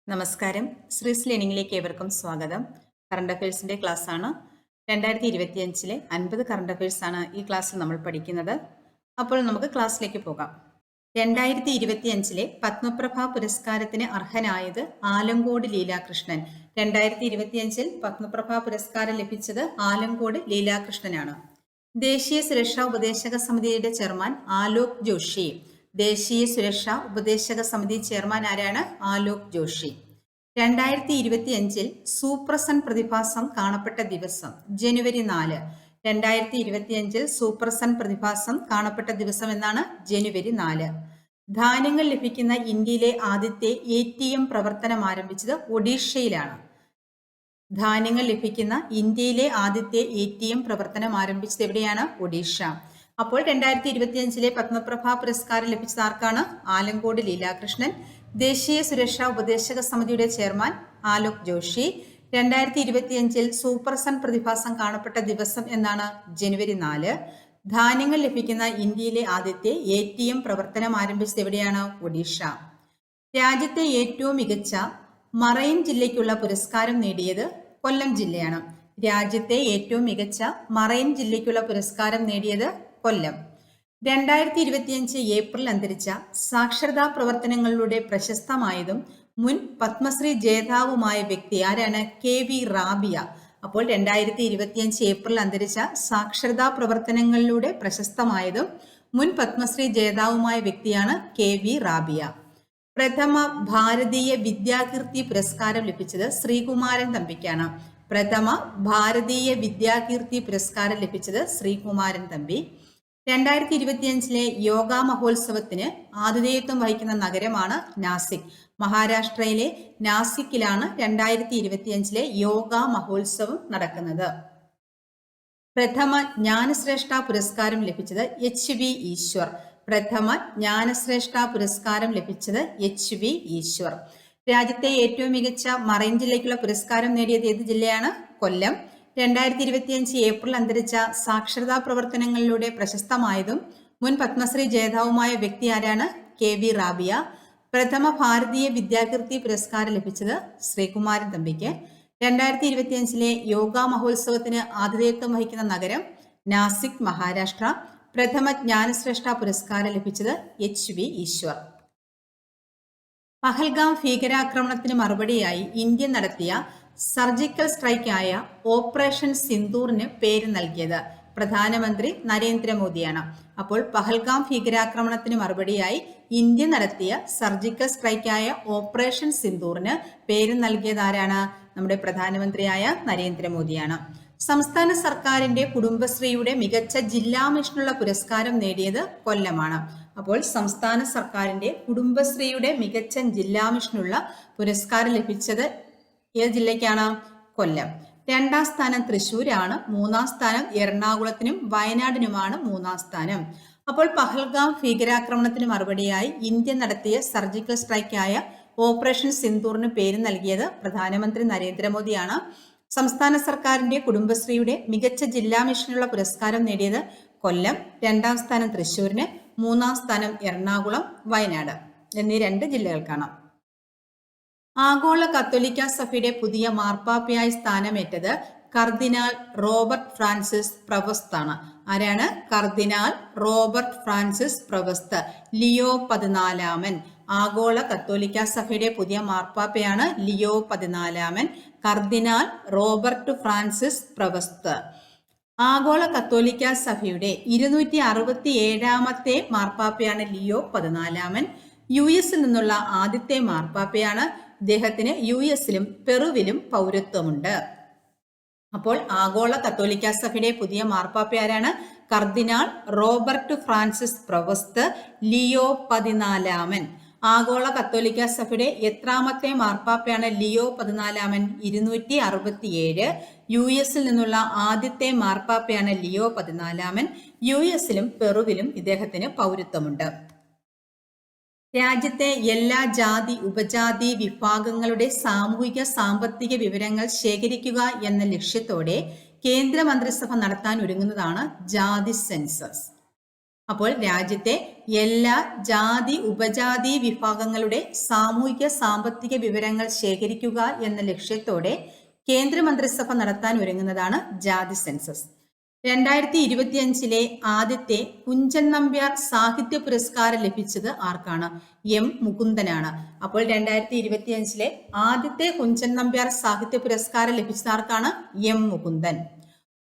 നമസ്കാരം. ശ്രീസ് ലേണിംഗിലേക്ക് ഏവർക്കും സ്വാഗതം. കറണ്ട് അഫയേഴ്സിൻ്റെ ക്ലാസ്സാണ്. 2025 50 കറണ്ട് അഫയേഴ്സാണ് ഈ ക്ലാസ്സിൽ നമ്മൾ പഠിക്കുന്നത്. അപ്പോൾ നമുക്ക് ക്ലാസ്സിലേക്ക് പോകാം. 2025 പത്മപ്രഭ പുരസ്കാരത്തിന് അർഹനായത് ആലങ്കോട് ലീലാകൃഷ്ണൻ. 2025 പത്മപ്രഭ പുരസ്കാരം ലഭിച്ചത് ആലങ്കോട് ലീലാകൃഷ്ണനാണ്. ദേശീയ സുരക്ഷാ ഉപദേശക സമിതിയുടെ ചെയർമാൻ ആലോക് ജോഷി. ദേശീയ സുരക്ഷാ ഉപദേശക സമിതി ചെയർമാൻ ആരാണ്? ആലോക് ജോഷി. 2025 സൂപ്രസൺ പ്രതിഭാസം കാണപ്പെട്ട ദിവസം ജനുവരി 4. 2025 സൂപ്രസൺ പ്രതിഭാസം കാണപ്പെട്ട ദിവസം എന്നാണ്? ജനുവരി 4. ധാന്യങ്ങൾ ലഭിക്കുന്ന ഇന്ത്യയിലെ ആദ്യത്തെ ATM പ്രവർത്തനം ആരംഭിച്ചത് ഒഡീഷയിലാണ്. ധാന്യങ്ങൾ ലഭിക്കുന്ന ഇന്ത്യയിലെ ആദ്യത്തെ ATM പ്രവർത്തനം ആരംഭിച്ചത് എവിടെയാണ്? ഒഡീഷ. അപ്പോൾ 2025 പത്മപ്രഭ പുരസ്കാരം ലഭിച്ചത് ആർക്കാണ്? ആലങ്കോട് ലീലാകൃഷ്ണൻ. ദേശീയ സുരക്ഷാ ഉപദേശക സമിതിയുടെ ചെയർമാൻ ആലോക് ജോഷി. 2025 സൂപ്പർസൺ പ്രതിഭാസം കാണപ്പെട്ട ദിവസം എന്നാണ്? ജനുവരി 4. ധാന്യങ്ങൾ ലഭിക്കുന്ന ഇന്ത്യയിലെ ആദ്യത്തെ ATM പ്രവർത്തനം ആരംഭിച്ചത് എവിടെയാണ്? ഒഡീഷ. രാജ്യത്തെ ഏറ്റവും മികച്ച മറൈൻ ജില്ലയ്ക്കുള്ള പുരസ്കാരം നേടിയത് കൊല്ലം ജില്ലയാണ്. രാജ്യത്തെ ഏറ്റവും മികച്ച മറൈൻ ജില്ലയ്ക്കുള്ള പുരസ്കാരം നേടിയത് കൊല്ലം. 2025 ഏപ്രിൽ അന്തരിച്ച സാക്ഷരതാ പ്രവർത്തനങ്ങളിലൂടെ പ്രശസ്തമായതും മുൻ പത്മശ്രീ ജേതാവുമായ വ്യക്തി ആരാണ്? KV റാബിയ. അപ്പോൾ 2025 ഏപ്രിൽ അന്തരിച്ച സാക്ഷരതാ പ്രവർത്തനങ്ങളിലൂടെ പ്രശസ്തമായതും മുൻ പത്മശ്രീ ജേതാവുമായ വ്യക്തിയാണ് KV റാബിയ. പ്രഥമ ഭാരതീയ വിദ്യാകീർത്തി പുരസ്കാരം ലഭിച്ചത് ശ്രീകുമാരൻ തമ്പിക്കാണ്. പ്രഥമ ഭാരതീയ വിദ്യാകീർത്തി പുരസ്കാരം ലഭിച്ചത് ശ്രീകുമാരൻ തമ്പി. 2025 യോഗ മഹോത്സവത്തിന് ആതിഥേയത്വം വഹിക്കുന്ന നഗരമാണ് നാസിക്. മഹാരാഷ്ട്രയിലെ നാസിക്കിലാണ് 2025 യോഗ മഹോത്സവം നടക്കുന്നത്. പ്രഥമ ജ്ഞാനശ്രേഷ്ഠ പുരസ്കാരം ലഭിച്ചത് HV ഈശ്വർ. പ്രഥമ ജ്ഞാനശ്രേഷ്ഠ പുരസ്കാരം ലഭിച്ചത് HV ഈശ്വർ. രാജ്യത്തെ ഏറ്റവും മികച്ച മറൈൻ ജില്ലയ്ക്കുള്ള പുരസ്കാരം നേടിയത് ഏത് ജില്ലയാണ്? കൊല്ലം. 2025 ഏപ്രിൽ അന്തരിച്ച സാക്ഷരതാ പ്രവർത്തനങ്ങളിലൂടെ പ്രശസ്തമായതും മുൻ പത്മശ്രീ ജേതാവുമായ വ്യക്തി ആരാണ്? KV റാബിയ. പ്രഥമ ഭാരതീയ വിദ്യാകീർത്തി പുരസ്കാരം ലഭിച്ചത് ശ്രീകുമാരൻ തമ്പിക്ക്. 2025 യോഗ മഹോത്സവത്തിന് ആതിഥേയത്വം വഹിക്കുന്ന നഗരം നാസിക്, മഹാരാഷ്ട്ര. പ്രഥമ ജ്ഞാനശ്രേഷ്ഠ പുരസ്കാരം ലഭിച്ചത് HV ഈശ്വർ. പഹൽഗാം ഭീകരാക്രമണത്തിന് മറുപടിയായി ഇന്ത്യ നടത്തിയ സർജിക്കൽ സ്ട്രൈക്കായ ഓപ്പറേഷൻ സിന്ദൂറിന് പേര് നൽകിയത് പ്രധാനമന്ത്രി നരേന്ദ്രമോദിയാണ്. അപ്പോൾ പഹൽഗാം ഭീകരാക്രമണത്തിന് മറുപടിയായി ഇന്ത്യ നടത്തിയ സർജിക്കൽ സ്ട്രൈക്കായ ഓപ്പറേഷൻ സിന്ദൂറിന് പേര് നൽകിയത് ആരാണ്? നമ്മുടെ പ്രധാനമന്ത്രിയായ നരേന്ദ്രമോദിയാണ്. സംസ്ഥാന സർക്കാരിന്റെ കുടുംബശ്രീയുടെ മികച്ച ജില്ലാ മിഷനുള്ള പുരസ്കാരം നേടിയത് കൊല്ലമാണ്. അപ്പോൾ സംസ്ഥാന സർക്കാരിന്റെ കുടുംബശ്രീയുടെ മികച്ച ജില്ലാ മിഷനുള്ള പുരസ്കാരം ലഭിച്ചത് ഏത് ജില്ലയ്ക്കാണ്? കൊല്ലം. 2ാം സ്ഥാനം തൃശ്ശൂരാണ്. 3ാം സ്ഥാനം എറണാകുളത്തിനും വയനാടിനുമാണ് 3ാം സ്ഥാനം. അപ്പോൾ പഹൽഗാം ഭീകരാക്രമണത്തിന് മറുപടിയായി ഇന്ത്യ നടത്തിയ സർജിക്കൽ സ്ട്രൈക്കായ ഓപ്പറേഷൻ സിന്ദൂറിന് പേര് നൽകിയത് പ്രധാനമന്ത്രി നരേന്ദ്രമോദിയാണ്. സംസ്ഥാന സർക്കാരിന്റെ കുടുംബശ്രീയുടെ മികച്ച ജില്ലാ മിഷനുള്ള പുരസ്കാരം നേടിയത് കൊല്ലം. 2ാം സ്ഥാനം തൃശ്ശൂരിന്, 3ാം സ്ഥാനം എറണാകുളം, വയനാട് എന്നീ 2 ജില്ലകൾക്കാണ്. ആഗോള കത്തോലിക്ക സഭയുടെ പുതിയ മാർപ്പാപ്പയായി സ്ഥാനമേറ്റത് കർദിനാൾ റോബർട്ട് ഫ്രാൻസിസ് പ്രവസ്താണ്. ആരാണ്? കർദിനാൾ റോബർട്ട് ഫ്രാൻസിസ് പ്രവസ്ത്. ലിയോ 14 ആഗോള കത്തോലിക്ക സഭയുടെ പുതിയ മാർപ്പാപ്പയാണ് ലിയോ 14. കർദിനാൾ റോബർട്ട് ഫ്രാൻസിസ് പ്രവസ്ത്. ആഗോള കത്തോലിക്ക സഭയുടെ 267ാമത്തെ മാർപ്പാപ്പയാണ് ലിയോ 14. US നിന്നുള്ള ആദ്യത്തെ മാർപ്പാപ്പയാണ്. ഇദ്ദേഹത്തിന് US പെറുവിലും പൗരത്വമുണ്ട്. അപ്പോൾ ആഗോള കത്തോലിക്ക സഭയുടെ പുതിയ മാർപ്പാപ്പ ആരാണ്? കർദിനാൾ റോബർട്ട് ഫ്രാൻസിസ് പ്രവസ്ത്, ലിയോ 14. ആഗോള കത്തോലിക്ക സഭയുടെ എത്രാമത്തെ മാർപ്പാപ്പയാണ് ലിയോ 14? 267. US നിന്നുള്ള ആദ്യത്തെ മാർപ്പാപ്പയാണ് ലിയോ 14. US പെറുവിലും ഇദ്ദേഹത്തിന് പൗരത്വമുണ്ട്. രാജ്യത്തെ എല്ലാ ജാതി ഉപജാതി വിഭാഗങ്ങളുടെ സാമൂഹിക സാമ്പത്തിക വിവരങ്ങൾ ശേഖരിക്കുക എന്ന ലക്ഷ്യത്തോടെ കേന്ദ്ര മന്ത്രിസഭ നടത്താൻ ഒരുങ്ങുന്നതാണ് ജാതി സെൻസസ്. അപ്പോൾ രാജ്യത്തെ എല്ലാ ജാതി ഉപജാതി വിഭാഗങ്ങളുടെ സാമൂഹിക സാമ്പത്തിക വിവരങ്ങൾ ശേഖരിക്കുക എന്ന ലക്ഷ്യത്തോടെ കേന്ദ്രമന്ത്രിസഭ നടത്താൻ ഒരുങ്ങുന്നതാണ് ജാതി സെൻസസ്. 2025 ആദ്യത്തെ കുഞ്ചൻ നമ്പ്യാർ സാഹിത്യ പുരസ്കാരം ലഭിച്ചത് ആർക്കാണ്? എം മുകുന്ദനാണ്. അപ്പോൾ 2025 ആദ്യത്തെ കുഞ്ചൻ നമ്പ്യാർ സാഹിത്യ പുരസ്കാരം ലഭിച്ചത് ആർക്കാണ്? എം മുകുന്ദൻ.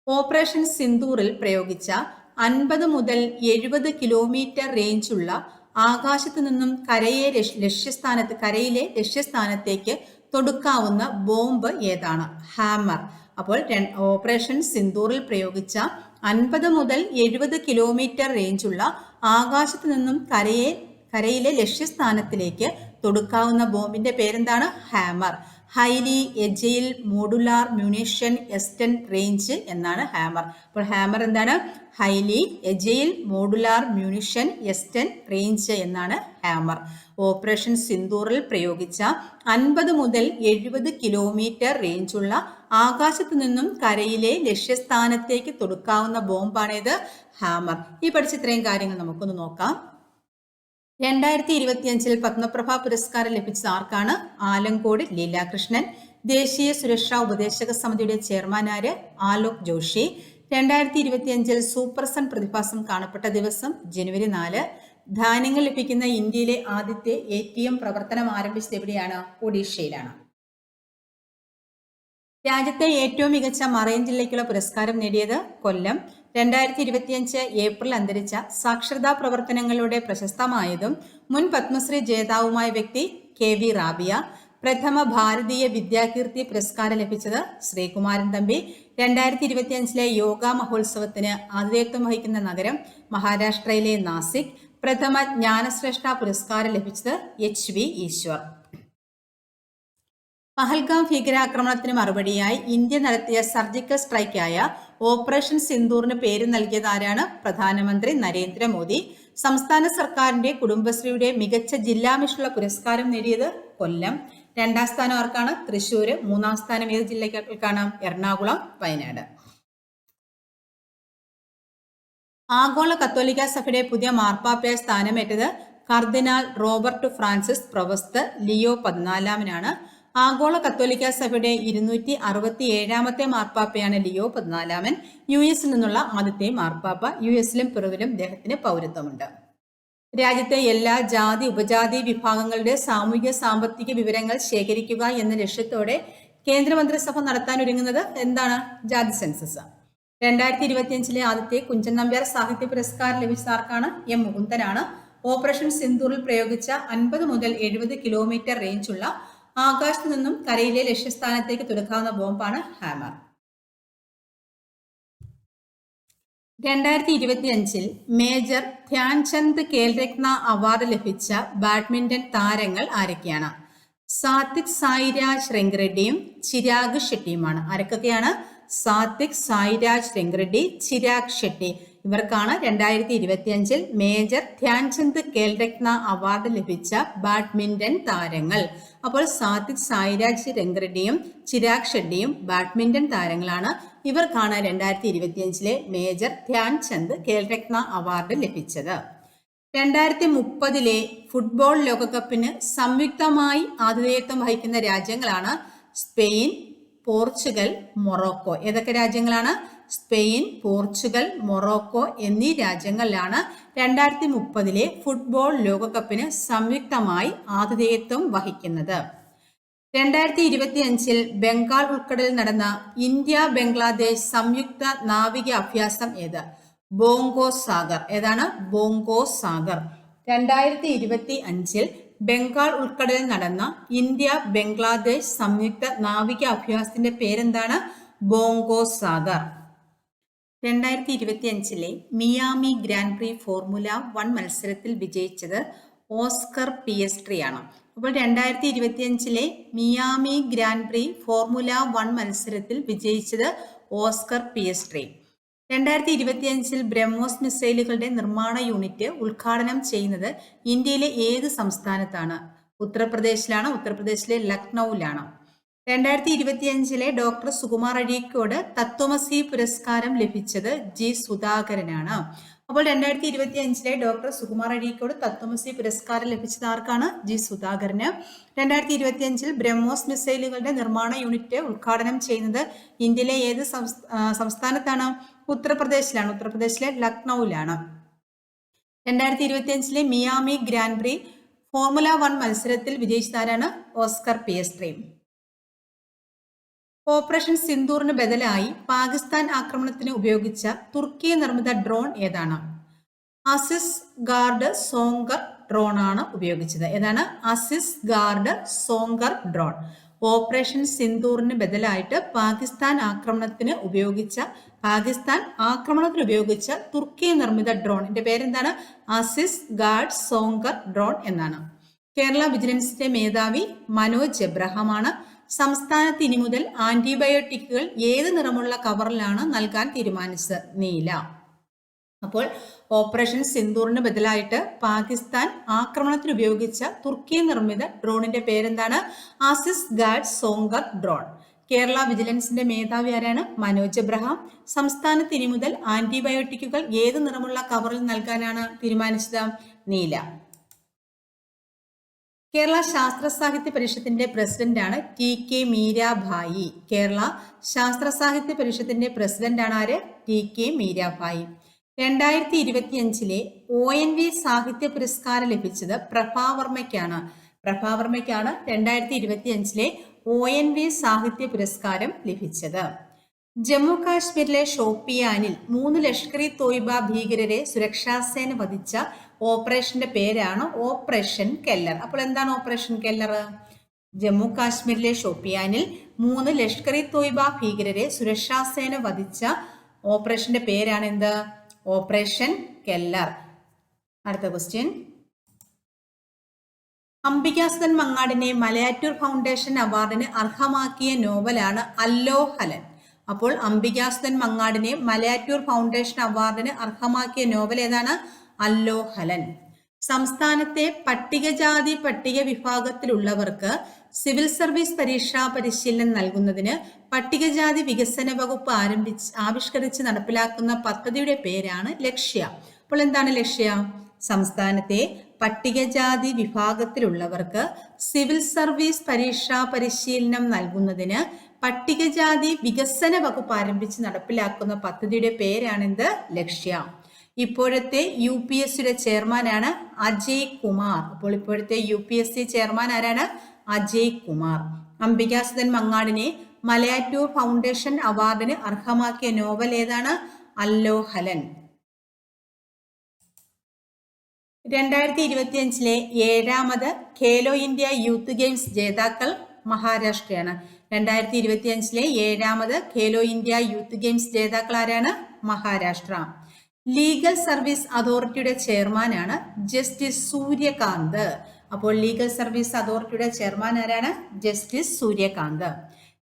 ഓപ്പറേഷൻ സിന്ദൂറിൽ പ്രയോഗിച്ച 50 മുതൽ 70 കിലോമീറ്റർ റേഞ്ചുള്ള ആകാശത്തു നിന്നും കരയിലെ ലക്ഷ്യസ്ഥാനത്തേക്ക് തൊടുക്കാവുന്ന ബോംബ് ഏതാണ്? ഹാമർ. അപ്പോൾ ഓപ്പറേഷൻ സിന്ദൂറിൽ പ്രയോഗിച്ച 50 മുതൽ 70 കിലോമീറ്റർ റേഞ്ചുള്ള ആകാശത്തു നിന്നും കരയിലെ ലക്ഷ്യസ്ഥാനത്തിലേക്ക് തൊടുക്കാവുന്ന ബോംബിന്റെ പേരെന്താണ്? Hammer. Highly agile modular munition extend range എന്നാണ് ഹാമർ. അപ്പോൾ ഹാമർ എന്താണ്? Highly agile modular munition extend range എന്നാണ് ഹാമർ. ഓപ്പറേഷൻ സിന്ദൂറിൽ പ്രയോഗിച്ച 50 മുതൽ 70 കിലോമീറ്റർ റേഞ്ചുള്ള ആകാശത്തു നിന്നും കരയിലെ ലക്ഷ്യസ്ഥാനത്തേക്ക് തൊടുക്കാവുന്ന ബോംബാണേത്? ഹാമർ. ഈ പഠിച്ച ഇത്രയും കാര്യങ്ങൾ നമുക്കൊന്ന് നോക്കാം. 2025 പത്മപ്രഭ പുരസ്കാരം ലഭിച്ചത് ആർക്കാണ്? ആലങ്കോട് ലീലാകൃഷ്ണൻ. ദേശീയ സുരക്ഷാ ഉപദേശക സമിതിയുടെ ചെയർമാൻ ആര്? ആലോക് ജോഷി. 2025 സൂപ്പർ സൺ പ്രതിഭാസം കാണപ്പെട്ട ദിവസം ജനുവരി 4. ധാന്യങ്ങൾ ലഭിക്കുന്ന ഇന്ത്യയിലെ ആദ്യത്തെ ATM പ്രവർത്തനം ആരംഭിച്ചത് എവിടെയാണ്? ഒഡീഷയിലാണ്. രാജ്യത്തെ ഏറ്റവും മികച്ച മറൈൻ ജില്ലയ്ക്കുള്ള പുരസ്കാരം നേടിയത് കൊല്ലം. 2025 ഏപ്രിൽ അന്തരിച്ച സാക്ഷരതാ പ്രവർത്തനങ്ങളുടെ പ്രശസ്തമായതും മുൻ പത്മശ്രീ ജേതാവുമായ വ്യക്തി KV റാബിയ. പ്രഥമ ഭാരതീയ വിദ്യാകീർത്തി പുരസ്കാരം ലഭിച്ചത് ശ്രീകുമാരൻ തമ്പി. 2025 യോഗ മഹോത്സവത്തിന് ആതിഥേയത്വം വഹിക്കുന്ന നഗരം മഹാരാഷ്ട്രയിലെ നാസിക്. പ്രഥമ ജ്ഞാനശ്രേഷ്ഠ പുരസ്കാരം ലഭിച്ചത് HV ഈശ്വർ. പഹൽഗാം ഭീകരാക്രമണത്തിന് മറുപടിയായി ഇന്ത്യ നടത്തിയ സർജിക്കൽ സ്ട്രൈക്കായ ഓപ്പറേഷൻ സിന്ദൂറിന് പേര് നൽകിയത് ആരാണ്? പ്രധാനമന്ത്രി നരേന്ദ്രമോദി. സംസ്ഥാന സർക്കാരിന്റെ കുടുംബശ്രീയുടെ മികച്ച ജില്ലാ മിഷനുള്ള പുരസ്കാരം നേടിയത് കൊല്ലം. 2ാം സ്ഥാനം ആർക്കാണ്? തൃശ്ശൂര്. 3ാം സ്ഥാനം ഏത് ജില്ലക്കാണ്? എറണാകുളം, വയനാട്. ആഗോള കത്തോലിക്ക സഭയുടെ പുതിയ മാർപ്പാപ്പയായി സ്ഥാനമേറ്റത് കർദിനാൾ റോബർട്ട് ഫ്രാൻസിസ് പ്രൊവസ്ത് ലിയോ 14 ആഗോള കത്തോലിക്ക സഭയുടെ 267ാമത്തെ മാർപ്പാപ്പയാണ് ലിയോ 14. US നിന്നുള്ള ആദ്യത്തെ മാർപ്പാപ്പ. US-ലും പെറുവിലും അദ്ദേഹത്തിന് പൗരത്വമുണ്ട്. രാജ്യത്തെ എല്ലാ ജാതി ഉപജാതി വിഭാഗങ്ങളുടെ സാമൂഹിക സാമ്പത്തിക വിവരങ്ങൾ ശേഖരിക്കുക എന്ന ലക്ഷ്യത്തോടെ കേന്ദ്രമന്ത്രിസഭ നടത്താനൊരുങ്ങുന്നത് എന്താണ്? ജാതി സെൻസസ്. 2025 ആദ്യത്തെ കുഞ്ചൻ നമ്പ്യാർ സാഹിത്യ പുരസ്കാരം ലഭിച്ച ആർക്കാണ്? എം മുകുന്ദനാണ്. ഓപ്പറേഷൻ സിന്ദൂറിൽ പ്രയോഗിച്ച 50 മുതൽ 70 കിലോമീറ്റർ റേഞ്ചുള്ള ആകാശത്തു നിന്നും കരയിലെ ലക്ഷ്യസ്ഥാനത്തേക്ക് തുറക്കാവുന്ന ബോംബാണ് hammer. 2025 major Dhyan Chand Khel Ratna award ലഭിച്ച ബാഡ്മിന്റൺ താരങ്ങൾ ആരൊക്കെയാണ്? സാത്വിക് സായിരാജ് രംഗറെഡ്ഡിയും ചിരാഗ് ഷെട്ടിയുമാണ്. ആരൊക്കെയാണ്? സാത്വിക് സായിരാജ് രംഗറെഡ്ഡി, ചിരാഗ് ഷെട്ടി. ഇവർക്കാണ് 2025 മേജർ ധ്യാൻചന്ദ് ഖേൽരത്ന അവാർഡ് ലഭിച്ച ബാഡ്മിന്റൺ താരങ്ങൾ. അപ്പോൾ സാത്വിക് സായിരാജ് രംഗറെഡ്ഡിയും ചിരാഗ് ഷെട്ടിയും ബാഡ്മിന്റൺ താരങ്ങളാണ്. ഇവർക്കാണ് 2025 മേജർ ധ്യാൻചന്ദ് ഖേൽരത്ന അവാർഡ് ലഭിച്ചത്. 2030 ഫുട്ബോൾ ലോകകപ്പിന് സംയുക്തമായി ആതിഥേയത്വം വഹിക്കുന്ന രാജ്യങ്ങളാണ് സ്പെയിൻ, പോർച്ചുഗൽ, മൊറോക്കോ. ഏതൊക്കെ രാജ്യങ്ങളാണ്? സ്പെയിൻ, പോർച്ചുഗൽ, മൊറോക്കോ എന്നീ രാജ്യങ്ങളിലാണ് 2030 ഫുട്ബോൾ ലോകകപ്പിന് സംയുക്തമായി ആതിഥേയത്വം വഹിക്കുന്നത്. 2025 ബംഗാൾ ഉൾക്കടലിൽ നടന്ന ഇന്ത്യ ബംഗ്ലാദേശ് സംയുക്ത നാവിക അഭ്യാസം ഏത്? ബോങ്കോ സാഗർ. ഏതാണ്? ബോങ്കോ സാഗർ. 2025 ബംഗാൾ ഉൾക്കടലിൽ നടന്ന ഇന്ത്യ ബംഗ്ലാദേശ് സംയുക്ത നാവിക അഭ്യാസത്തിന്റെ പേരെന്താണ്? Bongo Sagar. 2025 Miami Grand Prix Formula 1 മത്സരത്തിൽ വിജയിച്ചത് ഓസ്കർ പിയസ്ട്രി ആണ്. അപ്പോൾ 2025 മിയാമി ഗ്രാൻഡ് പ്രീ ഫോർമുല 1 മത്സരത്തിൽ വിജയിച്ചത് ഓസ്കർ പിയസ്ട്രി. 2025 ബ്രഹ്മോസ് മിസൈലുകളുടെ നിർമ്മാണ യൂണിറ്റ് ഉദ്ഘാടനം ചെയ്യുന്നത് ഇന്ത്യയിലെ ഏത് സംസ്ഥാനത്താണ്? ഉത്തർപ്രദേശിലാണ്. ഉത്തർപ്രദേശിലെ ലക്നൌവിലാണ്. 2025 ഡോക്ടർ സുകുമാർ അഴീക്കോട് തത്വമസി പുരസ്കാരം ലഭിച്ചത് ജി സുധാകരനാണ്. അപ്പോൾ 2025 ഡോക്ടർ സുകുമാർ അഴീക്കോട് തത്വമസി പുരസ്കാരം ലഭിച്ചത് ആർക്കാണ്? ജി സുധാകരന്. 2025 ബ്രഹ്മോസ് മിസൈലുകളുടെ നിർമ്മാണ യൂണിറ്റ് ഉദ്ഘാടനം ചെയ്യുന്നത് ഇന്ത്യയിലെ ഏത് സംസ്ഥാനത്താണ്? ഉത്തർപ്രദേശിലാണ്. ഉത്തർപ്രദേശിലെ ലക്നൌവിലാണ്. 2025 മിയാമി ഗ്രാൻഡ് പ്രി ഫോർമുല 1 മത്സരത്തിൽ വിജയിച്ചതാരാണ്? ഓസ്കർ പിയസ്ട്രി. ഓപ്പറേഷൻ സിന്ദൂറിന് ബദലായി പാകിസ്ഥാൻ ആക്രമണത്തിന് ഉപയോഗിച്ച തുർക്കി നിർമ്മിത ഡ്രോൺ ഏതാണ്? അസിസ് ഗാർഡ് സോങ്കർ ഡ്രോൺ ആണ് ഉപയോഗിച്ചത്. ഏതാണ്? Aziz guard സോങ്കർ drone. Operation സിന്ദൂറിന് ബദലായിട്ട് Pakistan ആക്രമണത്തിന് ഉപയോഗിച്ച തുർക്കി നിർമ്മിത ഡ്രോണിന്റെ പേരെന്താണ്? അസിസ് ഗാർഡ് സോങ്കർ ഡ്രോൺ എന്നാണ്. കേരള വിജിലൻസിന്റെ മേധാവി മനോജ് എബ്രഹാമാണ്. സംസ്ഥാനത്ത് ഇനി മുതൽ ആന്റിബയോട്ടിക്കുകൾ ഏത് നിറമുള്ള കവറിലാണ് നൽകാൻ തീരുമാനിച്ചത്? നീല. അപ്പോൾ ഓപ്പറേഷൻ സിന്ദൂറിന് ബദലായിട്ട് പാകിസ്ഥാൻ ആക്രമണത്തിന് ഉപയോഗിച്ച തുർക്കി നിർമ്മിത ഡ്രോണിന്റെ പേരെന്താണ്? ആസിസ് ഗാർഡ് സോങ്കർ ഡ്രോൺ. കേരള വിജിലൻസിന്റെ മേധാവി ആരാണ്? മനോജ് എബ്രഹാം. സംസ്ഥാനത്ത് ഇനി മുതൽ ആന്റിബയോട്ടിക്കുകൾ ഏത് നിറമുള്ള കവറിൽ നൽകാനാണ് തീരുമാനിച്ചത്? നീല. കേരള ശാസ്ത്ര സാഹിത്യ പരിഷത്തിന്റെ പ്രസിഡന്റാണ് ടി.കെ. മീരാഭായി. കേരള ശാസ്ത്ര സാഹിത്യ പരിഷത്തിന്റെ പ്രസിഡന്റാണ് ആര്? ടി.കെ. മീരാഭായി. 2025 ONV സാഹിത്യ പുരസ്കാരം ലഭിച്ചത് പ്രഭാവർമ്മയ്ക്കാണ്. 2025 ONV സാഹിത്യ പുരസ്കാരം ലഭിച്ചത്. ജമ്മു കാശ്മീരിലെ ഷോപ്പിയാനിൽ 3 ലഷ്കർ ഇ തോയ്ബ ഭീകരരെ സുരക്ഷാസേന വധിച്ച ഓപ്പറേഷന്റെ പേരാണ് ഓപ്പറേഷൻ കെല്ലർ. അപ്പോൾ എന്താണ് ഓപ്പറേഷൻ കെല്ലർ? ജമ്മു കാശ്മീരിലെ ഷോപ്പിയാനിൽ 3 ലഷ്കർ ഇ തോയ്ബ ഭീകരരെ സുരക്ഷാസേന വധിച്ച ഓപ്പറേഷന്റെ പേരാണ് എന്ത്? Operation Keller. അടുത്ത ക്വസ്റ്റ്യൻ. അംബികാസുധൻ മങ്ങാടിനെ മലയാറ്റൂർ ഫൗണ്ടേഷൻ അവാർഡിന് അർഹമാക്കിയ നോവലാണ് അല്ലോഹലൻ. അപ്പോൾ അംബികാസുധൻ മങ്ങാടിനെ മലയാറ്റൂർ ഫൗണ്ടേഷൻ അവാർഡിന് അർഹമാക്കിയ നോവൽ ഏതാണ്? അല്ലോഹലൻ. സംസ്ഥാനത്തെ പട്ടികജാതി പട്ടിക വിഭാഗത്തിലുള്ളവർക്ക് സിവിൽ സർവീസ് പരീക്ഷാ പരിശീലനം നൽകുന്നതിന് പട്ടികജാതി വികസന വകുപ്പ് ആവിഷ്കരിച്ച് നടപ്പിലാക്കുന്ന പദ്ധതിയുടെ പേരാണ് ലക്ഷ്യ. അപ്പോൾ എന്താണ് ലക്ഷ്യ? സംസ്ഥാനത്തെ പട്ടികജാതി വിഭാഗത്തിലുള്ളവർക്ക് സിവിൽ സർവീസ് പരീക്ഷാ പരിശീലനം നൽകുന്നതിന് പട്ടികജാതി വികസന വകുപ്പ് ആരംഭിച്ച് നടപ്പിലാക്കുന്ന പദ്ധതിയുടെ പേരാണെന്ത്? ലക്ഷ്യ. ഇപ്പോഴത്തെ UPSCയുടെ ചെയർമാനാണ് അജയ് കുമാർ. അപ്പോൾ ഇപ്പോഴത്തെ UPSC ചെയർമാൻ ആരാണ്? അജയ് കുമാർ. അംബികാസുധൻ മങ്ങാടിനെ മലയാറ്റൂർ ഫൗണ്ടേഷൻ അവാർഡിന് അർഹമാക്കിയ നോവൽ ഏതാണ്? അല്ലോഹലൻ. 2025 7ാമത് ഖേലോ ഇന്ത്യ യൂത്ത് ഗെയിംസ് ജേതാക്കൾ മഹാരാഷ്ട്രയാണ്. 2025 7ാമത് ഖേലോ ഇന്ത്യ യൂത്ത് ഗെയിംസ് ജേതാക്കൾ ആരാണ്? മഹാരാഷ്ട്ര. ലീഗൽ സർവീസ് അതോറിറ്റിയുടെ ചെയർമാനാണ് ജസ്റ്റിസ് സൂര്യകാന്ത്. അപ്പോൾ ലീഗൽ സർവീസ് അതോറിറ്റിയുടെ ചെയർമാൻ ആരാണ്? ജസ്റ്റിസ് സൂര്യകാന്ത്.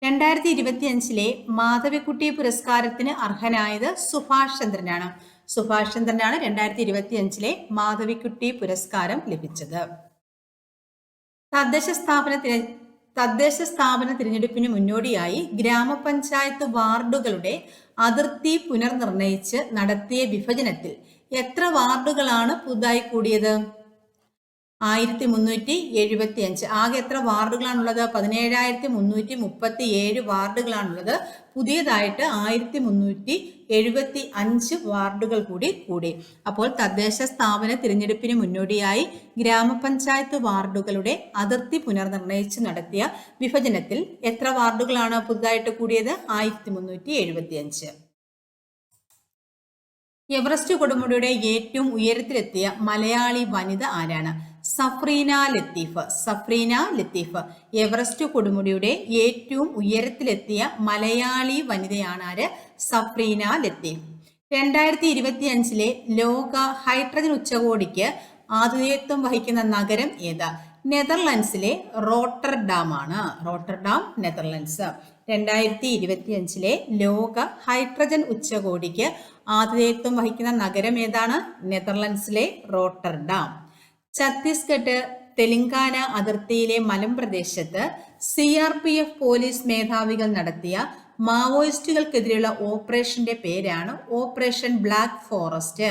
2025 മാധവിക്കുട്ടി പുരസ്കാരത്തിന് അർഹനായത് സുഭാഷ് ചന്ദ്രനാണ്. സുഭാഷ് ചന്ദ്രനാണ് 2025 മാധവിക്കുട്ടി പുരസ്കാരം ലഭിച്ചത്. തദ്ദേശ സ്ഥാപന തിരഞ്ഞെടുപ്പിന് മുന്നോടിയായി ഗ്രാമപഞ്ചായത്ത് വാർഡുകളുടെ അതിർത്തി പുനർനിർണയിച്ച് നടത്തിയ വിഭജനത്തിൽ എത്ര വാർഡുകളാണ് പുതുതായി കൂടിയത്? 1375. ആകെ എത്ര വാർഡുകളാണുള്ളത്? 17,337 വാർഡുകളാണുള്ളത്. പുതിയതായിട്ട് 1375 വാർഡുകൾ കൂടി. അപ്പോൾ തദ്ദേശ സ്ഥാപന തിരഞ്ഞെടുപ്പിന് മുന്നോടിയായി ഗ്രാമപഞ്ചായത്ത് വാർഡുകളുടെ അതിർത്തി പുനർനിർണയിച്ച് നടത്തിയ വിഭജനത്തിൽ എത്ര വാർഡുകളാണ് പുതുതായിട്ട് കൂടിയത്? 1375. എവറസ്റ്റ് കൊടുമുടിയുടെ ഏറ്റവും ഉയരത്തിലെത്തിയ മലയാളി വനിത ആരാണ്? സഫ്രീന ലത്തീഫ്. എവറസ്റ്റ് കൊടുമുടിയുടെ ഏറ്റവും ഉയരത്തിലെത്തിയ മലയാളി വനിതയാണ് ആര്? സഫ്രീന ലത്തീഫ്. 2025 ലോക ഹൈഡ്രജൻ ഉച്ചകോടിക്ക് ആതിഥേയത്വം വഹിക്കുന്ന നഗരം ഏതാ? നെതർലൻഡ്സിലെ റോട്ടർഡാം ആണ്. നെതർലൻഡ്സ്. 2025 ലോക ഹൈഡ്രജൻ ഉച്ചകോടിക്ക് ആതിഥേയത്വം വഹിക്കുന്ന നഗരം ഏതാണ്? നെതർലൻഡ്സിലെ റോട്ടർഡാം. ഛത്തീസ്ഗഡ് തെലങ്കാന അതിർത്തിയിലെ മലമ്പ്രദേശത്ത് CRPF പോലീസ് മേധാവികൾ നടത്തിയ മാവോയിസ്റ്റുകൾക്കെതിരെയുള്ള ഓപ്പറേഷന്റെ പേരാണ് ഓപ്പറേഷൻ ബ്ലാക്ക് ഫോറസ്റ്റ്.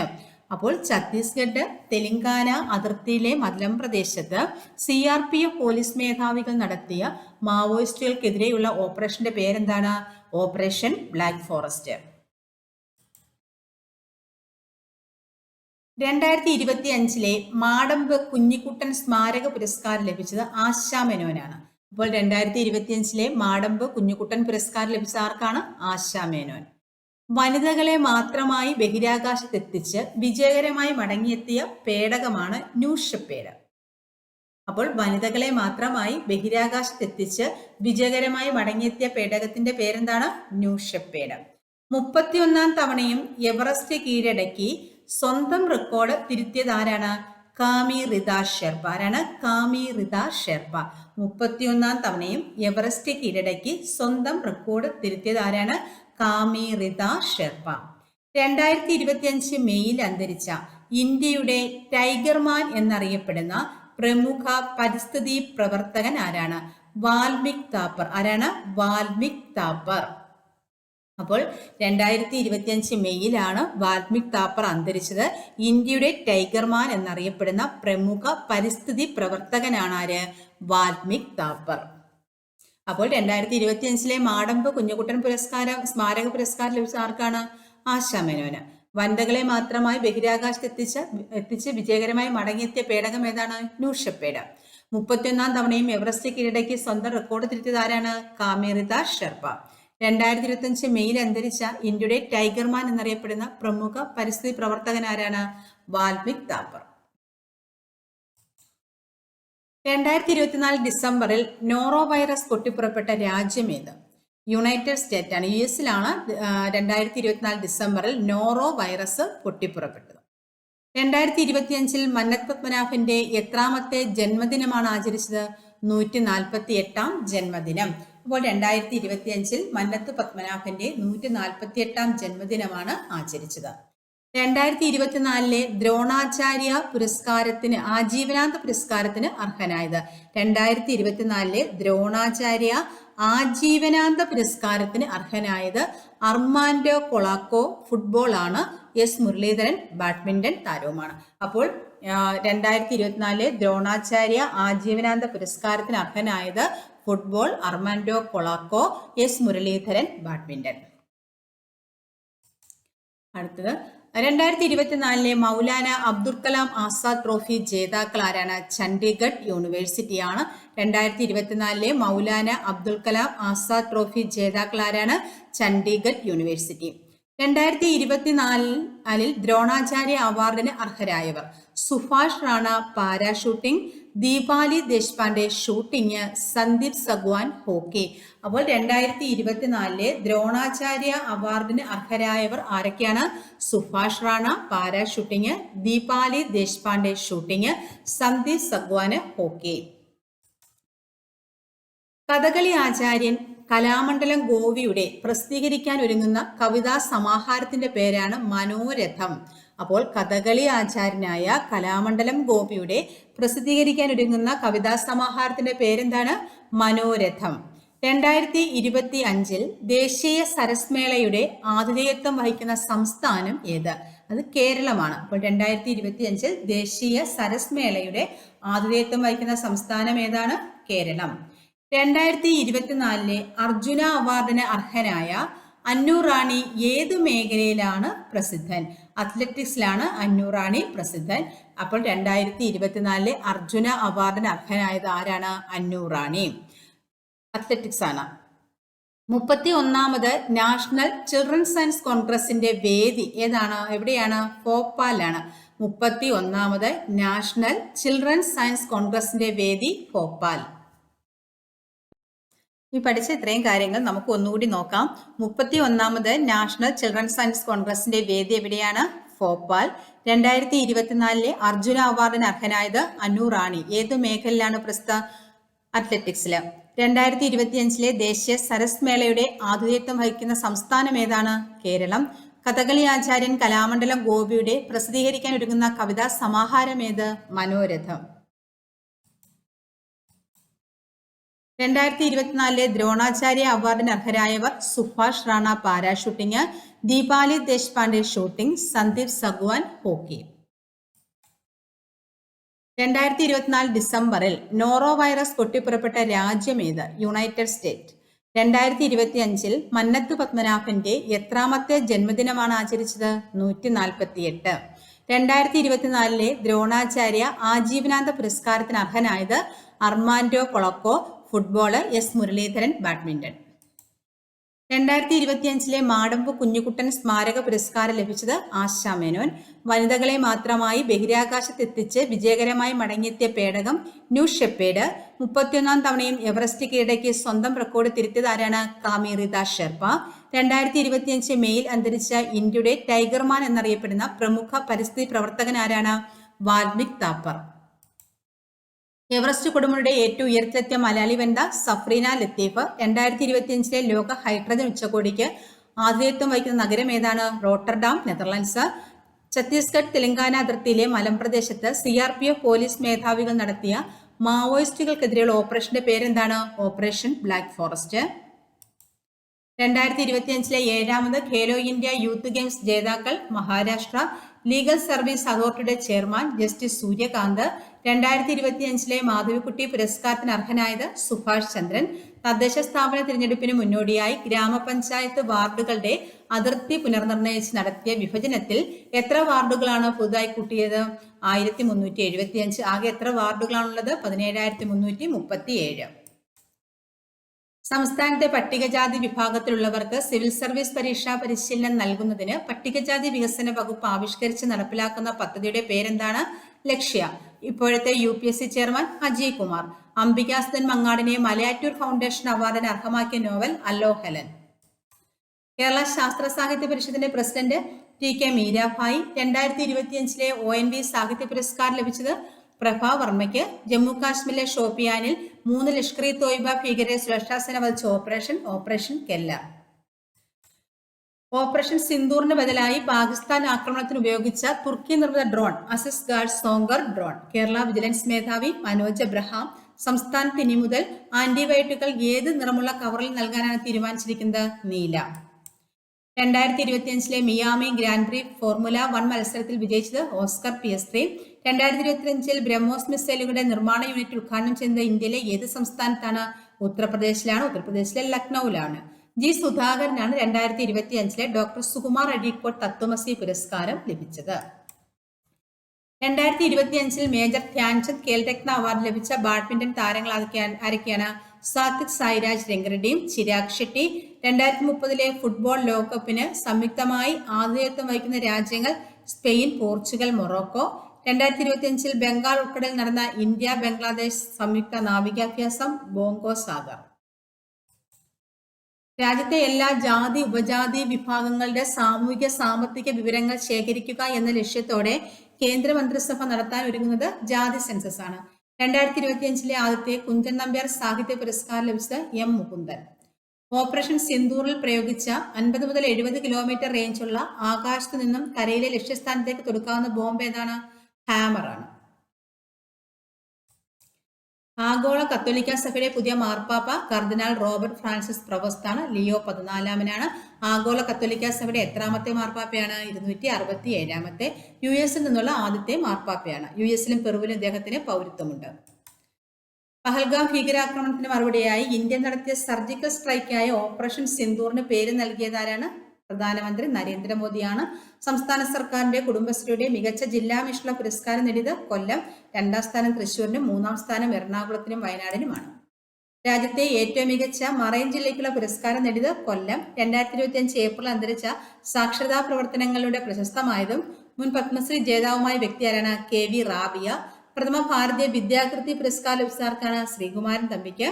അപ്പോൾ ഛത്തീസ്ഗഡ് തെലങ്കാന അതിർത്തിയിലെ മലം പ്രദേശത്ത് CRPF പോലീസ് മേധാവികൾ നടത്തിയ മാവോയിസ്റ്റുകൾക്കെതിരെയുള്ള ഓപ്പറേഷന്റെ പേരെന്താണ്? Operation black forest. 2025 Madambu Kunjikuttan സ്മാരക പുരസ്കാരം ലഭിച്ചത് ആശാ മേനോനാണ്. അപ്പോൾ 2025 മാടമ്പ് കുഞ്ഞിക്കുട്ടൻ പുരസ്കാരം ലഭിച്ച ആർക്കാണ്? ആശാ മേനോൻ. വനിതകളെ മാത്രമായി ബഹിരാകാശത്തെത്തിച്ച് വിജയകരമായി മടങ്ങിയെത്തിയ പേടകമാണ് ന്യൂ ഷെപ്പേർഡ്. അപ്പോൾ വനിതകളെ മാത്രമായി ബഹിരാകാശത്തെത്തിച്ച് വിജയകരമായി മടങ്ങിയെത്തിയ പേടകത്തിന്റെ പേരെന്താണ്? New shepherd. 31 തവണയും എവറസ്റ്റ് കീഴടക്കി സ്വന്തം റെക്കോർഡ് തിരുത്തിയത് ആരാണ്? കാമി റിത ഷെർപ്പ. ആരാണ്? കാമി റിത ഷെർപ്പ. 31 തവണയും എവറസ്റ്റ് കീഴടക്കി സ്വന്തം റെക്കോർഡ് തിരുത്തിയത് ആരാണ്? കാമി റിത ഷെർപ്പ. 2025 മെയ്യിൽ അന്തരിച്ച ഇന്ത്യയുടെ ടൈഗർമാൻ എന്നറിയപ്പെടുന്ന പ്രമുഖ പരിസ്ഥിതി പ്രവർത്തകൻ ആരാണ്? വാൽമീക് താപ്പർ. ആരാണ്? വാൽമീക് താപ്പർ. അപ്പോൾ 2025 മെയ്യിലാണ് വാൽമീക് താപ്പർ അന്തരിച്ചത്. ഇന്ത്യയുടെ ടൈഗർമാൻ എന്നറിയപ്പെടുന്ന പ്രമുഖ പരിസ്ഥിതി പ്രവർത്തകനാണ് ആര്? വാൽമീക് താപ്പർ. അപ്പോൾ 2025 മാടമ്പ് കുഞ്ഞുകുട്ടൻ പുരസ്കാരം സ്മാരക പുരസ്കാരം ലഭിച്ച ആർക്കാണ്? ആശാ മേനോന്. വനിതകളെ മാത്രമായി ബഹിരാകാശത്തെത്തിച്ച് വിജയകരമായി മടങ്ങിയെത്തിയ പേടകം ഏതാണ്? New shepherd. 31 തവണയും എവറസ്റ്റ് കീഴടക്കി സ്വന്തം റെക്കോർഡ് തിരുത്തിയത് ആരാണ്? കാമി റിത ഷെർപ്പ. 2025 മെയ്യിൽ അന്തരിച്ച ഇന്ത്യയുടെ ടൈഗർമാൻ എന്നറിയപ്പെടുന്ന പ്രമുഖ പരിസ്ഥിതി പ്രവർത്തകൻ ആരാണ്? വാൽമീക് താപ്പർ. 2024 ഡിസംബറിൽ നോറോ വൈറസ് പൊട്ടിപ്പുറപ്പെട്ട രാജ്യം ഏത്? യുണൈറ്റഡ് സ്റ്റേറ്റ് ആണ്. US 2024 ഡിസംബറിൽ നോറോ വൈറസ് പൊട്ടിപ്പുറപ്പെട്ടത്. 2025 മന്നത്ത് പത്മനാഭന്റെ എത്രാമത്തെ ജന്മദിനമാണ് ആചരിച്ചത്? 148ാം ജന്മദിനം. അപ്പോൾ 2025 മന്നത്ത് പത്മനാഭന്റെ 148ാം ജന്മദിനമാണ് ആചരിച്ചത്. 2024 ദ്രോണാചാര്യ പുരസ്കാരത്തിന് ആജീവനാന്ത പുരസ്കാരത്തിന് അർഹനായത്. 2024 ദ്രോണാചാര്യ ആജീവനാന്ത പുരസ്കാരത്തിന് അർഹനായത് അർമാൻഡോ കൊളാക്കോ ഫുട്ബോൾ ആണ്. S മുരളീധരൻ ബാഡ്മിന്റൺ താരവുമാണ്. അപ്പോൾ 2024 ദ്രോണാചാര്യ ആജീവനാന്ത പുരസ്കാരത്തിന് അർഹനായത് football Armando Colaco, S Muralidharan badminton. അടുത്തത് 2024 മൗലാന അബ്ദുൽ കലാം ആസാദ് ട്രോഫി ജേതാക്കൾ ആരാണ്? ചണ്ഡീഗഡ് യൂണിവേഴ്സിറ്റിയാണ്. 2024 മൗലാന അബ്ദുൽ കലാം ആസാദ് ട്രോഫി ജേതാക്കൾ ആരാണ്? ചണ്ഡീഗഡ് യൂണിവേഴ്സിറ്റി. 2024 ദ്രോണാചാര്യ അവാർഡിന് അർഹരായവർ: Subhash Rana para shooting, Deepali Deshpande shooting, Sandeep Sangwan hockey. അപ്പോൾ 2024 ദ്രോണാചാര്യ അവാർഡിന് അർഹരായവർ ആരൊക്കെയാണ്? Subhash Rana para shooting, Deepali Deshpande shooting, Sandeep Sangwan hockey. Kathakali ആചാര്യൻ കലാമണ്ഡലം ഗോപിയുടെ പ്രസിദ്ധീകരിക്കാൻ ഒരുങ്ങുന്ന കവിതാ സമാഹാരത്തിന്റെ പേരാണ് മനോരഥം. അപ്പോൾ കഥകളി ആചാര്യനായ കലാമണ്ഡലം ഗോപിയുടെ പ്രസിദ്ധീകരിക്കാൻ ഒരുങ്ങുന്ന കവിതാ സമാഹാരത്തിന്റെ പേരെന്താണ്? മനോരഥം. 2025 ദേശീയ സരസ് മേളയുടെ ആതിഥേയത്വം വഹിക്കുന്ന സംസ്ഥാനം ഏത്? അത് കേരളമാണ്. അപ്പോൾ 2025 ദേശീയ സരസ് മേളയുടെ ആതിഥേയത്വം വഹിക്കുന്ന സംസ്ഥാനം ഏതാണ്? കേരളം. 2024 അർജുന അവാർഡിന് അർഹനായ അന്നു റാണി ഏതു മേഖലയിലാണ് പ്രസിദ്ധൻ? അത്ലറ്റിക്സിലാണ് അന്നു റാണി പ്രസിദ്ധൻ. അപ്പോൾ 2024 അർജുന അവാർഡിന് അർഹനായത് ആരാണ്? അന്നു റാണി. അത്ലറ്റിക്സ് ആണ്. 31ാമത് നാഷണൽ ചിൽഡ്രൻ സയൻസ് കോൺഗ്രസിന്റെ വേദി ഏതാണ്? എവിടെയാണ്? ഭോപ്പാലാണ്. 31ാമത് നാഷണൽ ചിൽഡ്രൻ സയൻസ് കോൺഗ്രസിന്റെ വേദി ഭോപ്പാൽ. ഈ പഠിച്ച ഇത്രയും കാര്യങ്ങൾ നമുക്ക് ഒന്നുകൂടി നോക്കാം. 31ാമത് നാഷണൽ ചിൽഡ്രൻ സയൻസ് കോൺഗ്രസിന്റെ വേദി എവിടെയാണ്? ഭോപ്പാൽ. 2024 അർജുന അവാർഡിന് അർഹനായത് അന്നു റാണി. ഏത് മേഖലയിലാണ് പ്രസിദ്ധ? അത്ലറ്റിക്സില്. 2025 ദേശീയ സരസ് മേളയുടെ ആതിഥേയത്വം വഹിക്കുന്ന സംസ്ഥാനം ഏതാണ്? കേരളം. കഥകളി ആചാര്യൻ കലാമണ്ഡലം ഗോപിയുടെ പ്രസിദ്ധീകരിക്കാൻ ഒരുങ്ങുന്ന കവിതാ സമാഹാരം ഏത്? മനോരഥം. 2024 ദ്രോണാചാര്യ അവാർഡിന് അർഹരായവർ: Subhash Rana para shooting, Deepali Deshpande shooting, Sandeep Sangwan hockey. 2024 ഡിസംബറിൽ നോറോ വൈറസ് പൊട്ടിപ്പുറപ്പെട്ട രാജ്യമേത്? United state. 2025 മന്നത്ത് പത്മനാഭന്റെ എത്രാമത്തെ ജന്മദിനമാണ് ആചരിച്ചത്? 148. 2024 ദ്രോണാചാര്യ ആജീവനാന്ത പുരസ്കാരത്തിന് അർഹനായത്: Armando Colaco football, S Muralidharan badminton. 2025 Madampu Kunjukuttan സ്മാരക പുരസ്കാരം ലഭിച്ചത് ആശാ മേനോൻ. വനിതകളെ മാത്രമായി ബഹിരാകാശത്തെത്തിച്ച് വിജയകരമായി മടങ്ങിയെത്തിയ പേടകം ന്യൂ ഷെപ്പേഡ് 31 തവണയും എവറസ്റ്റ് കീഴടക്കി സ്വന്തം റെക്കോർഡ് തിരുത്തിയത് ആരാണ്? കാമിറിത ഷെർപ്പ. 2025 മെയിൽ അന്തരിച്ച ഇന്ത്യയുടെ ടൈഗർമാൻ എന്നറിയപ്പെടുന്ന പ്രമുഖ പരിസ്ഥിതി പ്രവർത്തകൻ ആരാണ്? വാൽമീക് താപ്പർ. എവറസ്റ്റ് കൊടുമുടിയുടെ ഏറ്റവും ഉയരത്തിലെത്തിയ മലയാളി വനിത സഫ്രീന ലത്തീഫ്. 2025 ലോക ഹൈഡ്രജൻ ഉച്ചകോടിക്ക് ആതിഥേയത്വം വഹിക്കുന്ന നഗരം ഏതാണ്? Rotterdam, Netherlands. ഛത്തീസ്ഗഡ് തെലങ്കാന അതിർത്തിയിലെ മലമ്പ്രദേശത്ത് CRPF പോലീസ് മേധാവികൾ നടത്തിയ മാവോയിസ്റ്റുകൾക്കെതിരെയുള്ള ഓപ്പറേഷന്റെ പേരെന്താണ്? Operation black forest. 2025 7ാമത് ഖേലോ ഇന്ത്യ യൂത്ത് ഗെയിംസ് ജേതാക്കൾ: മഹാരാഷ്ട്ര. ലീഗൽ സർവീസ് അതോറിറ്റിയുടെ ചെയർമാൻ ജസ്റ്റിസ് സൂര്യകാന്ത്. 2025 മാധവിക്കുട്ടി പുരസ്കാരത്തിന് അർഹനായത്: സുഭാഷ് ചന്ദ്രൻ. തദ്ദേശ സ്ഥാപന തിരഞ്ഞെടുപ്പിന് മുന്നോടിയായി ഗ്രാമപഞ്ചായത്ത് വാർഡുകളുടെ അതിർത്തി പുനർനിർണയിച്ച് നടത്തിയ വിഭജനത്തിൽ എത്ര വാർഡുകളാണ് പുതുതായി കൂട്ടിയത്? 1375. ആകെ എത്ര വാർഡുകളാണുള്ളത്? 17337. സംസ്ഥാനത്തെ പട്ടികജാതി വിഭാഗത്തിലുള്ളവർക്ക് സിവിൽ സർവീസ് പരീക്ഷാ പരിശീലനം നൽകുന്നതിന് പട്ടികജാതി വികസന വകുപ്പ് ആവിഷ്കരിച്ച് നടപ്പിലാക്കുന്ന പദ്ധതിയുടെ പേരെന്താണ്? ലക്ഷ്യ. ഇപ്പോഴത്തെ UPSC ചെയർമാൻ അജയ് കുമാർ. അംബികാസുധൻ മങ്ങാടിനെ മലയാറ്റൂർ ഫൗണ്ടേഷൻ അവാർഡിന് അർഹമാക്കിയ നോവൽ അല്ലോ ഹെലൻ. കേരള ശാസ്ത്ര സാഹിത്യ പരിഷത്തിന്റെ പ്രസിഡന്റ് TK മീരാഭായി. 2025 ONV സാഹിത്യ പുരസ്കാരം ലഭിച്ചത് പ്രഭാവർമ്മയ്ക്ക്. ജമ്മു കാശ്മീരിലെ ഷോപ്പിയാനിൽ 3 ലഷ്കർ ഇ തോയ്ബ ഭീകരരെ സുരക്ഷാസേന വധിച്ച ഓപ്പറേഷൻ കെല്ല. ഓപ്പറേഷൻ സിന്ദൂറിന് ബദലായി പാകിസ്ഥാൻ ആക്രമണത്തിന് ഉപയോഗിച്ച തുർക്കി നിർമ്മിത drone Aziz guard സോങ്കർ drone. Kerala vigilance മേധാവി മനോജ് എബ്രഹാം. സംസ്ഥാനത്ത് ഇനി മുതൽ ആന്റിബയോട്ടിക്കുകൾ ഏത് നിറമുള്ള കവറിൽ നൽകാനാണ് തീരുമാനിച്ചിരിക്കുന്നത്? നീല. 2025 മിയാമി ഗ്രാൻഡ് പ്രീ ഫോർമുല 1 മത്സരത്തിൽ വിജയിച്ചത് ഓസ്കർ PS3. 2025 ബ്രഹ്മോസ് മിസൈലുകളുടെ നിർമ്മാണ യൂണിറ്റ് ഉദ്ഘാടനം ചെയ്യുന്നത് ഇന്ത്യയിലെ ഏത് സംസ്ഥാനത്താണ്? ഉത്തർപ്രദേശിലാണ്. ഉത്തർപ്രദേശിലെ ലക്നൌവിലാണ്. G സുധാകരനാണ് 2025 ഡോക്ടർ സുകുമാർ അഴീക്കോട് തത്വമസി പുരസ്കാരം ലഭിച്ചത്. 2025 മേജർ ധ്യാൻചന്ദ് ഖേൽരത്ന അവാർഡ് ലഭിച്ച ബാഡ്മിന്റൺ താരങ്ങൾ ആരൊക്കെയാണ്? സാത്വിക് സായിരാജ് രംഗറെഡ്ഡിയും ചിരാഗ് ഷെട്ടി. 2030 ഫുട്ബോൾ ലോകകപ്പിന് സംയുക്തമായി ആതിഥേയത്വം വഹിക്കുന്ന രാജ്യങ്ങൾ സ്പെയിൻ, പോർച്ചുഗൽ, മൊറോക്കോ. 2025 ബംഗാൾ ഉൾക്കടലിൽ നടന്ന ഇന്ത്യ ബംഗ്ലാദേശ് സംയുക്ത നാവികാഭ്യാസം ബോങ്കോ സാഗർ. രാജ്യത്തെ എല്ലാ ജാതി ഉപജാതി വിഭാഗങ്ങളുടെ സാമൂഹിക സാമ്പത്തിക വിവരങ്ങൾ ശേഖരിക്കുക എന്ന ലക്ഷ്യത്തോടെ കേന്ദ്രമന്ത്രിസഭ നടത്താൻ ഒരുങ്ങുന്നത് ജാതി സെൻസസ് ആണ്. 2025 ആദ്യത്തെ കുഞ്ചൻ നമ്പ്യാർ സാഹിത്യ പുരസ്കാരം ലഭിച്ചത് M മുകുന്ദൻ. ഓപ്പറേഷൻ സിന്ദൂറിൽ പ്രയോഗിച്ച 50 മുതൽ 70 കിലോമീറ്റർ റേഞ്ചുള്ള ആകാശത്തു നിന്നും കരയിലെ ലക്ഷ്യസ്ഥാനത്തേക്ക് തൊടുക്കാവുന്ന ബോംബ് ഏതാണ്? ഹാമർ ആണ്. ആഗോള കത്തോലിക്ക സഭയുടെ പുതിയ മാർപ്പാപ്പ കർദിനാൾ റോബർട്ട് ഫ്രാൻസിസ് പ്രൊവസ്താണ്. ലിയോ 14 ആഗോള കത്തോലിക്ക സഭയുടെ എത്രാമത്തെ മാർപ്പാപ്പയാണ്? 267. US-ൽ നിന്നുള്ള ആദ്യത്തെ മാർപ്പാപ്പയാണ്. US-ലും പെറുവിലും ഇദ്ദേഹത്തിന് പൗരത്വമുണ്ട്. പഹൽഗാം ഭീകരാക്രമണത്തിന് മറുപടിയായി ഇന്ത്യ നടത്തിയ സർജിക്കൽ സ്ട്രൈക്കായ ഓപ്പറേഷൻ സിന്ദൂറിന് പേര് നൽകിയതാരാണ്? പ്രധാനമന്ത്രി നരേന്ദ്രമോദിയാണ്. സംസ്ഥാന സർക്കാരിന്റെ കുടുംബശ്രീയുടെ മികച്ച ജില്ലാ മിഷനുള്ള പുരസ്കാരം നേടിയത് കൊല്ലം. 2ാം സ്ഥാനം തൃശ്ശൂരിനും 3ാം സ്ഥാനം എറണാകുളത്തിനും വയനാടിനുമാണ്. രാജ്യത്തെ ഏറ്റവും മികച്ച മറൈൻ ജില്ലയ്ക്കുള്ള പുരസ്കാരം നേടിയത് കൊല്ലം. 2025 ഏപ്രിൽ അന്തരിച്ച സാക്ഷരതാ പ്രവർത്തനങ്ങളുടെ പ്രശസ്തമായതും മുൻ പത്മശ്രീ ജേതാവുമായ വ്യക്തിയാരാണ്? KV റാബിയ. പ്രഥമ ഭാരതീയ വിദ്യാകൃതി പുരസ്കാരം ലഭിച്ചവർക്കാണ്? ശ്രീകുമാരൻ തമ്പിക്ക്.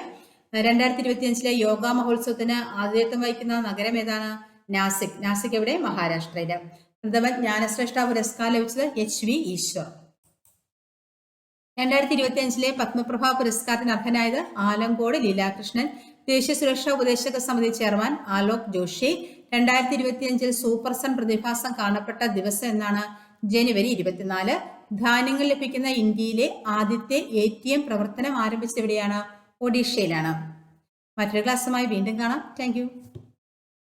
2025 യോഗ മഹോത്സവത്തിന് ആതിഥേയത്വം വഹിക്കുന്ന നഗരം ഏതാണ്? നാസിക്. നാസിക് എവിടെ? മഹാരാഷ്ട്രയില്. പ്രഥമ ജ്ഞാനശ്രേഷ്ഠ പുരസ്കാരം ലഭിച്ചത് HV ഈശ്വർ. 2025 പത്മപ്രഭ പുരസ്കാരത്തിന് അർഹനായത് ആലങ്കോട് ലീലാകൃഷ്ണൻ. ദേശീയ സുരക്ഷാ ഉപദേശക സമിതി chairman Alok Joshi. 2025 super sun പ്രതിഭാസം കാണപ്പെട്ട ദിവസം എന്നാണ്? ജനുവരി 24. ധാന്യങ്ങൾ ലഭിക്കുന്ന ഇന്ത്യയിലെ ആദ്യത്തെ ATM പ്രവർത്തനം ആരംഭിച്ചെവിടെയാണ്? ഒഡീഷയിലാണ്. മറ്റൊരു ക്ലാസ്സുമായി വീണ്ടും കാണാം. താങ്ക്